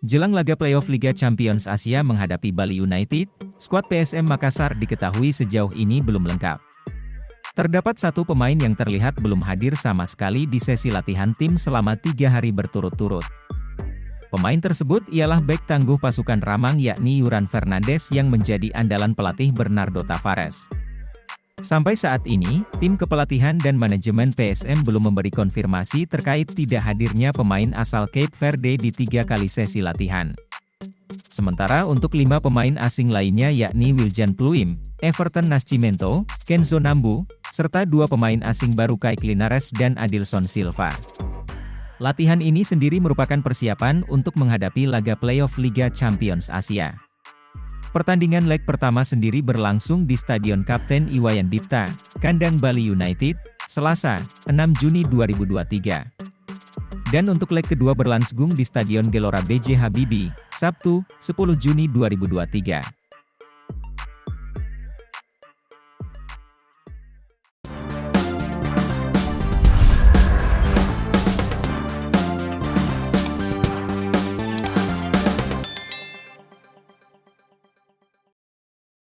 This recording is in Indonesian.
Jelang laga playoff Liga Champions Asia menghadapi Bali United, skuad PSM Makassar diketahui sejauh ini belum lengkap. Terdapat satu pemain yang terlihat belum hadir sama sekali di sesi latihan tim selama 3 hari berturut-turut. Pemain tersebut ialah bek tangguh pasukan Ramang yakni Yuran Fernandes yang menjadi andalan pelatih Bernardo Tavares. Sampai saat ini, tim kepelatihan dan manajemen PSM belum memberi konfirmasi terkait tidak hadirnya pemain asal Cape Verde di 3 kali sesi latihan. Sementara untuk 5 pemain asing lainnya yakni Wiljan Pluim, Everton Nascimento, Kenzo Nambu, serta 2 pemain asing baru Kai Linares dan Adilson Silva. Latihan ini sendiri merupakan persiapan untuk menghadapi laga playoff Liga Champions Asia. Pertandingan leg pertama sendiri berlangsung di Stadion Kapten Iwayan Dipta, kandang Bali United, Selasa, 6 Juni 2023. Dan untuk leg kedua berlangsung di Stadion Gelora B.J. Habibie, Sabtu, 10 Juni 2023.